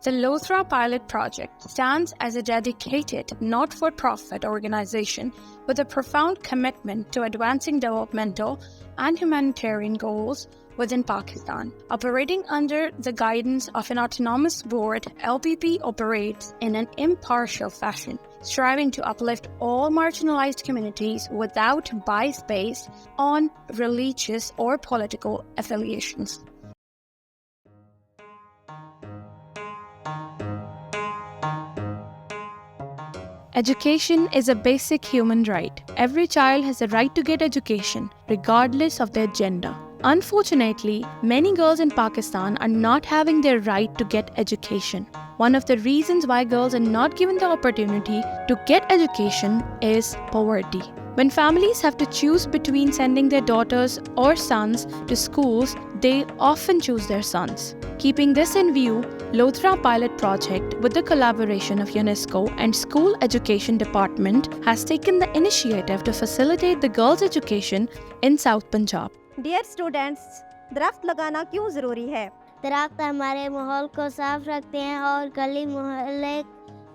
The Lothra Pilot Project stands as a dedicated, not-for-profit organization with a profound commitment to advancing developmental and humanitarian goals within Pakistan. Operating under the guidance of an autonomous board, LPP operates in an impartial fashion, striving to uplift all marginalized communities without bias based on religious or political affiliations. Education is a basic human right. Every child has a right to get education, regardless of their gender. Unfortunately, many girls in Pakistan are not having their right to get education. One of the reasons why girls are not given the opportunity to get education is poverty. When families have to choose between sending their daughters or sons to schools, they often choose their sons. Keeping this in view, Lothra Pilot Project, with the collaboration of UNESCO and School Education Department, has taken the initiative to facilitate the girls' education in South Punjab. Dear students, दरख्त लगाना क्यों ज़रूरी है? दरख्त हमारे माहौल को साफ रखते हैं और गली मोहल्ले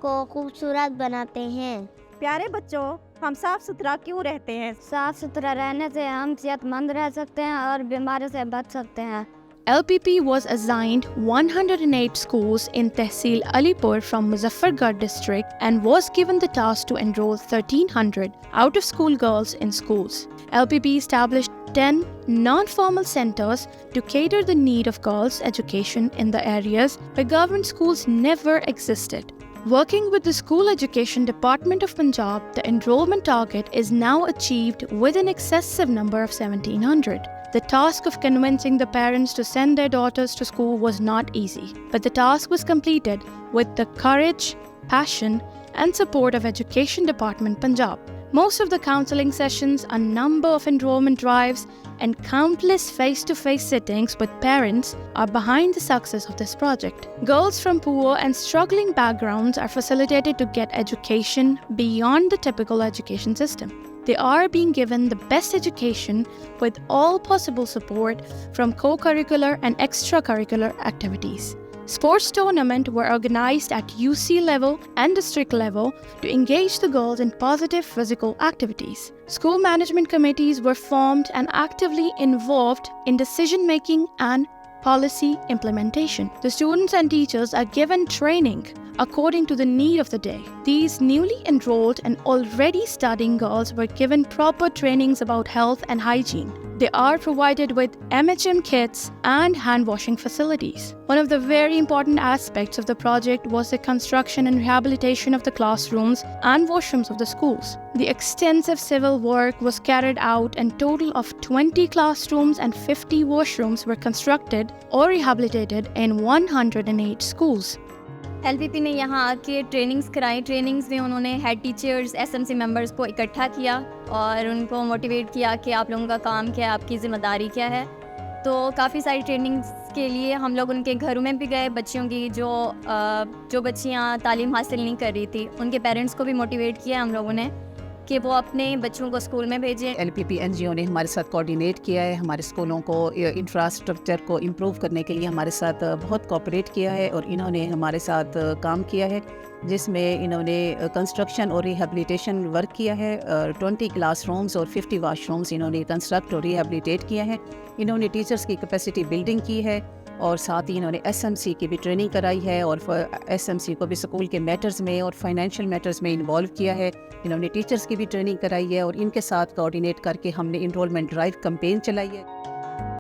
को खूबसूरत बनाते हैं। प्यारे बच्चों, हम साफ सुथरा क्यों रहते हैं? साफ सुथरा रहने से हम सेहतमंद रह सकते हैं और बीमारियों से बच सकते हैं। LPP was assigned 108 schools in Tehsil Alipur from Muzaffargarh district and was given the task to enroll 1,300 out-of-school girls in schools. LPP established 10 non-formal centers to cater the need of girls' education in the areas where government schools never existed. Working with the School Education Department of Punjab, the enrollment target is now achieved with an excessive number of 1,700. The task of convincing the parents to send their daughters to school was not easy, but the task was completed with the courage, passion, and support of Education Department Punjab. Most of the counseling sessions, a number of enrollment drives, and countless face-to-face sittings with parents are behind the success of this project. Girls from poor and struggling backgrounds are facilitated to get education beyond the typical education system. They are being given the best education with all possible support from co-curricular and extracurricular activities. Sports tournaments were organized at UC level and district level to engage the girls in positive physical activities. School management committees were formed and actively involved in decision-making and policy implementation. The students and teachers are given training according to the need of the day. These newly enrolled and already studying girls were given proper trainings about health and hygiene. They are provided with MHM kits and hand washing facilities. One of the very important aspects of the project was the construction and rehabilitation of the classrooms and washrooms of the schools. The extensive civil work was carried out and a total of 20 classrooms and 50 washrooms were constructed or rehabilitated in 108 schools. LPP ने यहाँ आके trainings कराई। Trainings में उन्होंने head teachers, SMC members को इकट्ठा किया और उनको मोटिवेट किया कि आप लोगों का काम क्या है, आपकी ज़िम्मेदारी क्या है। तो काफ़ी सारी ट्रेनिंग्स के लिए हम लोग उनके घरों में भी गए। बच्चियों की जो बच्चियाँ तालीम हासिल नहीं कर रही थी, उनके पेरेंट्स को भी मोटिवेट किया हम लोगों ने कि वो अपने बच्चों को स्कूल में भेजें। LPP NGO ने हमारे साथ कोऑर्डिनेट किया है, हमारे स्कूलों को इंफ्रास्ट्रक्चर को इम्प्रूव करने के लिए हमारे साथ बहुत कोऑपरेट किया है और इन्होंने हमारे साथ काम किया है, जिसमें इन्होंने कंस्ट्रक्शन और रिहैबिलिटेशन वर्क किया है। 20 क्लासरूम्स और 50 वाशरूम्स इन्होंने कंस्ट्रक्ट और रिहैबिलिटेट किया है। इन्होंने टीचर्स की कैपेसिटी बिल्डिंग की है और साथ ही इन्होंने SMC की भी ट्रेनिंग कराई है और SMC को भी स्कूल के मैटर्स में और फाइनेंशियल मैटर्स में इन्वॉल्व किया है। इन्होंने टीचर्स की भी ट्रेनिंग कराई है और इनके साथ कोऑर्डिनेट करके हमने इनरोलमेंट ड्राइव कैंपेन चलाई है।